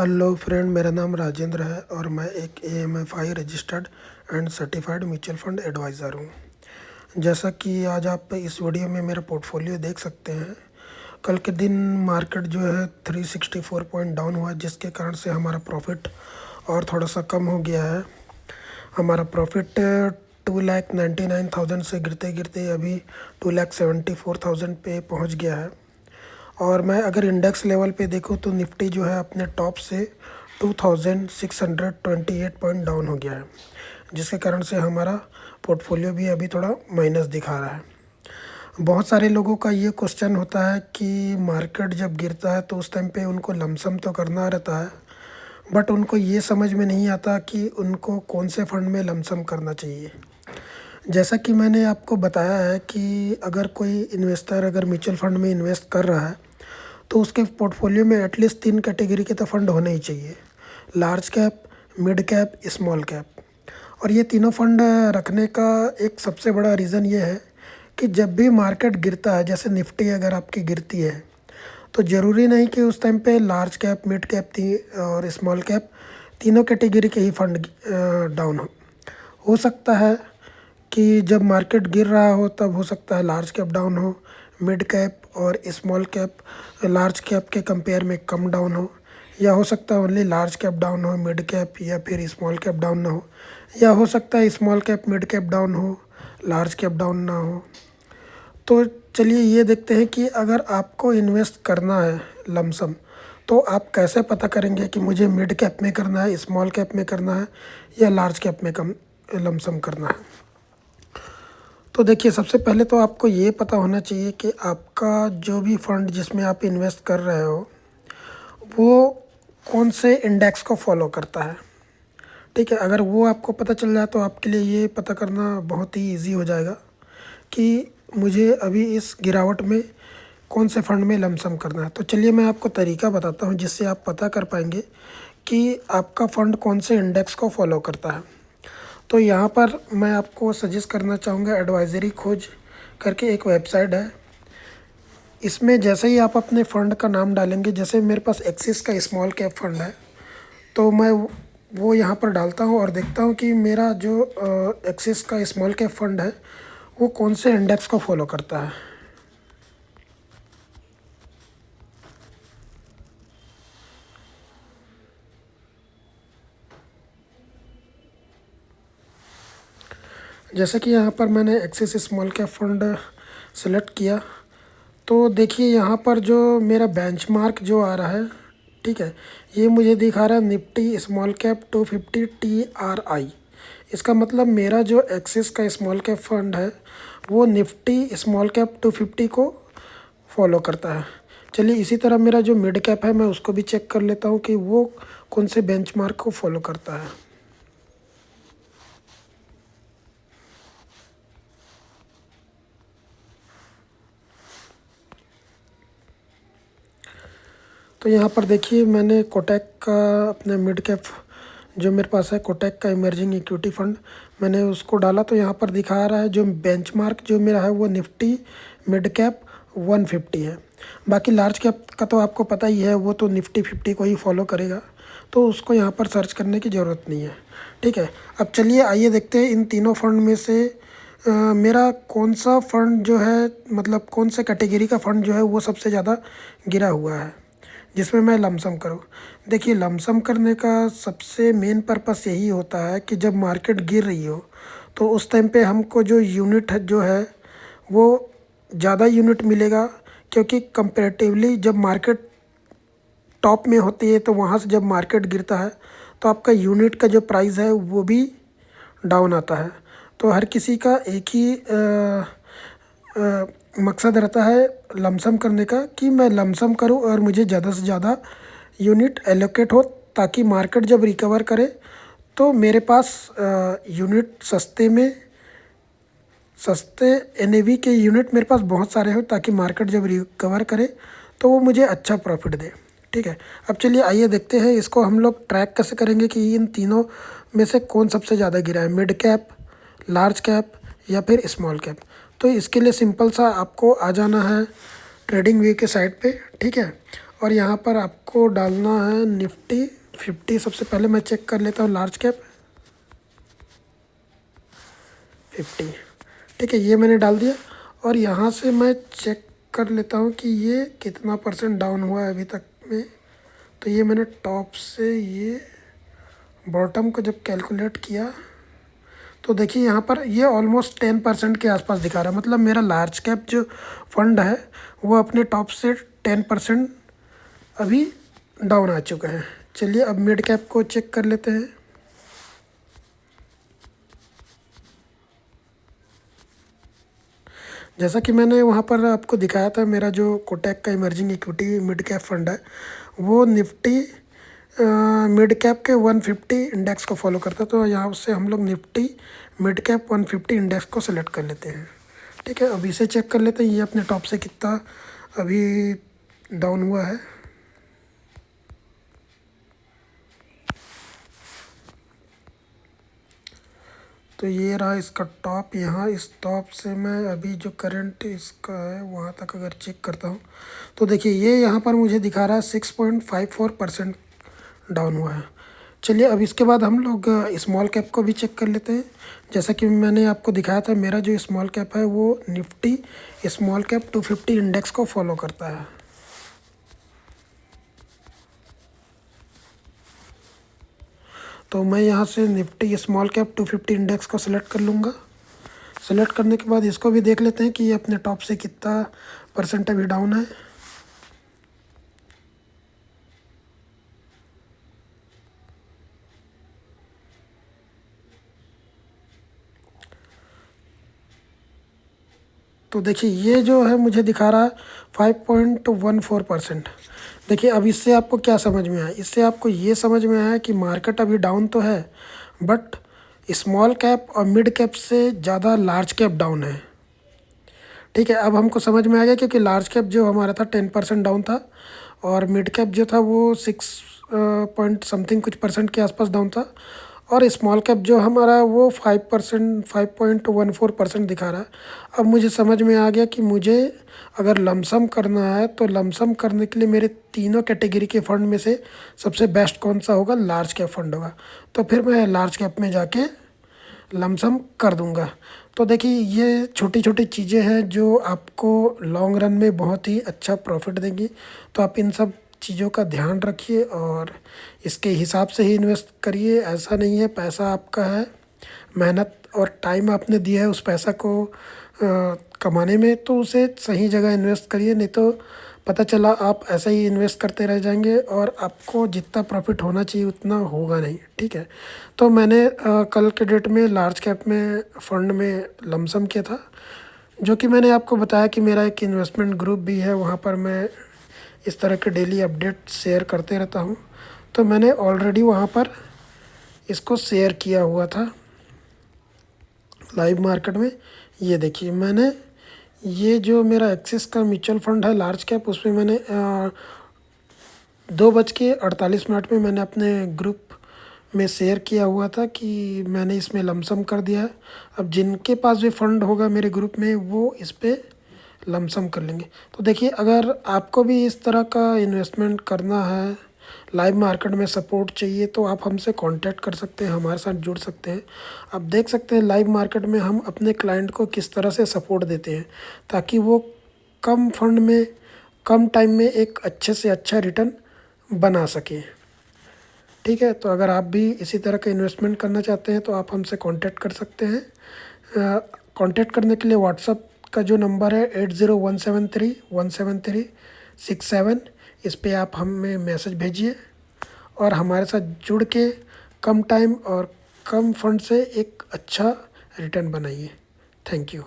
Hello friend, मेरा नाम राजेंद्र है और मैं एक AMFI registered and certified mutual fund advisor हूँ। जैसा कि आज आप इस वीडियो में मेरा पोर्टफोलियो देख सकते हैं। कल के दिन मार्केट जो है 364 पॉइंट डाउन हुआ, जिसके कारण से हमारा प्रॉफिट और थोड़ा सा कम हो गया है। हमारा प्रॉफिट 2,99,000 से गिरते गिरते अभी 2,74,000 पे पहुँच गया है। और मैं अगर इंडेक्स लेवल पे देखूँ तो निफ्टी जो है अपने टॉप से 2628 पॉइंट डाउन हो गया है, जिसके कारण से हमारा पोर्टफोलियो भी अभी थोड़ा माइनस दिखा रहा है। बहुत सारे लोगों का ये क्वेश्चन होता है कि मार्केट जब गिरता है तो उस टाइम पे उनको लमसम तो करना रहता है, बट उनको ये समझ में नहीं आता कि उनको कौन से फंड में लमसम करना चाहिए। जैसा कि मैंने आपको बताया है कि अगर कोई इन्वेस्टर अगर म्यूचुअल फंड में इन्वेस्ट कर रहा है तो उसके पोर्टफोलियो में एटलीस्ट 3 कैटेगरी के तो फंड होने ही चाहिए: large cap, mid cap, small cap. और ये तीनों फंड रखने का एक सबसे बड़ा रीज़न ये है कि जब भी मार्केट गिरता है, जैसे निफ्टी अगर आपकी गिरती है तो ज़रूरी नहीं कि उस टाइम पे लार्ज कैप, मिड कैप और स्मॉल कैप तीनों कैटेगरी के ही फंड डाउन हो सकता है कि जब मार्केट गिर रहा हो तब हो सकता है लार्ज कैप डाउन हो, मिड कैप और स्मॉल कैप लार्ज कैप के कंपेयर में कम डाउन हो, या हो सकता है ओनली लार्ज कैप डाउन हो, मिड कैप या फिर स्मॉल कैप डाउन ना हो, या हो सकता है small cap mid cap down हो, लार्ज कैप डाउन ना हो। तो चलिए ये देखते हैं कि अगर आपको इन्वेस्ट करना है लमसम, तो आप कैसे पता करेंगे कि मुझे मिड कैप में करना है, स्मॉल कैप में करना है या लार्ज कैप में कम लमसम करना है। तो देखिए, सबसे पहले तो आपको ये पता होना चाहिए कि आपका जो भी फंड जिसमें आप इन्वेस्ट कर रहे हो वो कौन से इंडेक्स को फॉलो करता है। ठीक है, अगर वो आपको पता चल जाए तो आपके लिए ये पता करना बहुत ही इजी हो जाएगा कि मुझे अभी इस गिरावट में कौन से फ़ंड में लमसम करना है। तो चलिए मैं आपको तरीका बताता हूँ जिससे आप पता कर पाएंगे कि आपका फ़ंड कौन से इंडेक्स को फॉलो करता है। तो यहाँ पर मैं आपको सजेस्ट करना चाहूँगा, एडवाइज़री खोज करके एक वेबसाइट है। इसमें जैसे ही आप अपने फ़ंड का नाम डालेंगे, जैसे मेरे पास एक्सिस का स्मॉल कैप फ़ंड है, तो मैं वो यहाँ पर डालता हूँ और देखता हूँ कि मेरा जो एक्सिस का स्मॉल कैप फ़ंड है वो कौन से इंडेक्स को फॉलो करता है। जैसे कि यहाँ पर मैंने axis small cap fund select किया, तो देखिए यहाँ पर जो मेरा बेंचमार्क जो आ रहा है, ठीक है, ये मुझे दिखा रहा है निफ्टी स्मॉल कैप 250 TRI। इसका मतलब मेरा जो एक्सिस का स्मॉल कैप फंड है वो निफ्टी स्मॉल कैप 250 को फॉलो करता है। चलिए इसी तरह मेरा जो मिड कैप है मैं उसको भी चेक कर लेता हूँ कि वो कौन से बेंचमार्क को फॉलो करता है। तो यहाँ पर देखिए, मैंने कोटक का अपने मिड कैप जो मेरे पास है, कोटक का इमर्जिंग इक्विटी फंड, मैंने उसको डाला तो यहाँ पर दिखा रहा है जो बेंचमार्क जो मेरा है वो निफ्टी मिड कैप 150 है। बाकी लार्ज कैप का तो आपको पता ही है, वो तो निफ्टी 50 को ही फॉलो करेगा, तो उसको यहाँ पर सर्च करने की ज़रूरत नहीं है। ठीक है, अब चलिए आइए देखते हैं इन तीनों फंड में से मेरा कौन सा फंड जो है, मतलब कौन से कैटेगरी का फ़ंड जो है वो सबसे ज़्यादा गिरा हुआ है जिसमें मैं लमसम करूं। देखिए, लमसम करने का सबसे मेन पर्पस यही होता है कि जब मार्केट गिर रही हो तो उस टाइम पे हमको जो यूनिट है जो है वो ज़्यादा यूनिट मिलेगा, क्योंकि कंपैरेटिवली जब मार्केट टॉप में होती है तो वहाँ से जब मार्केट गिरता है तो आपका यूनिट का जो प्राइस है वो भी डाउन आता है। तो हर किसी का एक ही मकसद रहता है लमसम करने का कि मैं लमसम करूं और मुझे ज़्यादा से ज़्यादा यूनिट एलोकेट हो, ताकि मार्केट जब रिकवर करे तो मेरे पास यूनिट सस्ते NAV के यूनिट मेरे पास बहुत सारे हो, ताकि मार्केट जब रिकवर करे तो वो मुझे अच्छा प्रॉफिट दे। ठीक है, अब चलिए आइए देखते हैं इसको हम लोग ट्रैक कैसे करेंगे कि इन तीनों में से कौन सबसे ज़्यादा गिरा है, मिड कैप, लार्ज कैप या फिर स्मॉल कैप। तो इसके लिए सिंपल सा आपको आ जाना है ट्रेडिंग व्यू के साइट पे। ठीक है, और यहाँ पर आपको डालना है निफ्टी 50। सबसे पहले मैं चेक कर लेता हूँ लार्ज कैप 50। ठीक है, ये मैंने डाल दिया। और यहाँ से मैं चेक कर लेता हूँ कि ये कितना % डाउन हुआ है अभी तक में। तो ये मैंने टॉप से ये बॉटम को जब कैलकुलेट किया तो देखिए यहाँ पर ये ऑलमोस्ट 10% के आसपास दिखा रहा है। मतलब मेरा लार्ज कैप जो फंड है वो अपने टॉप से 10% अभी डाउन आ चुका है। चलिए अब मिड कैप को चेक कर लेते हैं। जैसा कि मैंने वहाँ पर आपको दिखाया था, मेरा जो कोटक का emerging equity mid cap fund है वो निफ्टी मिड कैप के 150 इंडेक्स को फॉलो करता है। तो यहाँ से हम लोग निफ्टी मिड कैप 150 इंडेक्स को सेलेक्ट कर लेते हैं। ठीक है, अब इसे चेक कर लेते हैं ये अपने टॉप से कितना अभी डाउन हुआ है। तो ये रहा इसका टॉप। यहाँ इस टॉप से मैं अभी जो करंट इसका है वहाँ तक अगर चेक करता हूँ तो देखिए ये यहाँ पर मुझे दिखा रहा है 6.54% डाउन हुआ है। चलिए अब इसके बाद हम लोग स्मॉल कैप को भी चेक कर लेते हैं। जैसा कि मैंने आपको दिखाया था, मेरा जो स्मॉल कैप है वो निफ्टी स्मॉल कैप 250 इंडेक्स को फॉलो करता है। तो मैं यहाँ से निफ्टी स्मॉल कैप 250 इंडेक्स को सेलेक्ट कर लूँगा। सेलेक्ट करने के बाद इसको भी देख लेते हैं कि ये अपने टॉप से कितना % अभी डाउन है। तो देखिए ये जो है मुझे दिखा रहा है 5.14%। देखिए अब इससे आपको क्या समझ में आया? इससे आपको ये समझ में आया कि मार्केट अभी डाउन तो है बट स्मॉल कैप और मिड कैप से ज़्यादा लार्ज कैप डाउन है। ठीक है, अब हमको समझ में आ गया क्योंकि लार्ज कैप जो हमारा था 10% डाउन था और मिड कैप जो था वो 6 पॉइंट समथिंग कुछ % के आसपास डाउन था और स्मॉल कैप जो हमारा वो 5.14% दिखा रहा है। अब मुझे समझ में आ गया कि मुझे अगर लमसम करना है तो लमसम करने के लिए मेरे तीनों कैटेगरी के फ़ंड में से सबसे बेस्ट कौन सा होगा? लार्ज कैप फंड होगा। तो फिर मैं लार्ज कैप में जाके लमसम कर दूंगा। तो देखिए ये छोटी छोटी चीज़ें हैं जो आपको लॉन्ग रन में बहुत ही अच्छा प्रॉफिट देंगी। तो आप इन सब चीज़ों का ध्यान रखिए और इसके हिसाब से ही इन्वेस्ट करिए। ऐसा नहीं है, पैसा आपका है, मेहनत और टाइम आपने दिया है उस पैसा को कमाने में, तो उसे सही जगह इन्वेस्ट करिए। नहीं तो पता चला आप ऐसे ही इन्वेस्ट करते रह जाएंगे और आपको जितना प्रॉफिट होना चाहिए उतना होगा नहीं। ठीक है, तो मैंने कल के डेट में लार्ज कैप में फ़ंड में लमसम किया था, जो कि मैंने आपको बताया कि मेरा एक इन्वेस्टमेंट ग्रुप भी है, वहाँ पर मैं इस तरह के डेली अपडेट शेयर करते रहता हूँ। तो मैंने ऑलरेडी वहाँ पर इसको शेयर किया हुआ था लाइव मार्केट में। ये देखिए मैंने ये जो मेरा एक्सिस का म्यूचुअल फंड है लार्ज कैप, उसमें मैंने 2:48 में मैंने अपने ग्रुप में शेयर किया हुआ था कि मैंने इसमें लमसम कर दिया है। अब जिनके पास भी फंड होगा मेरे ग्रुप में वो इस पर लमसम कर लेंगे। तो देखिए अगर आपको भी इस तरह का इन्वेस्टमेंट करना है, लाइव मार्केट में सपोर्ट चाहिए, तो आप हमसे कांटेक्ट कर सकते हैं, हमारे साथ जुड़ सकते हैं। आप देख सकते हैं लाइव मार्केट में हम अपने क्लाइंट को किस तरह से सपोर्ट देते हैं ताकि वो कम फंड में कम टाइम में एक अच्छे से अच्छा रिटर्न बना सके। ठीक है, तो अगर आप भी इसी तरह का इन्वेस्टमेंट करना चाहते हैं तो आप हमसे कांटेक्ट कर सकते हैं। कांटेक्ट करने के लिए व्हाट्सअप का जो नंबर है 8017317367, इस पे आप हमें मैसेज भेजिए और हमारे साथ जुड़ के कम टाइम और कम फंड से एक अच्छा रिटर्न बनाइए। Thank you.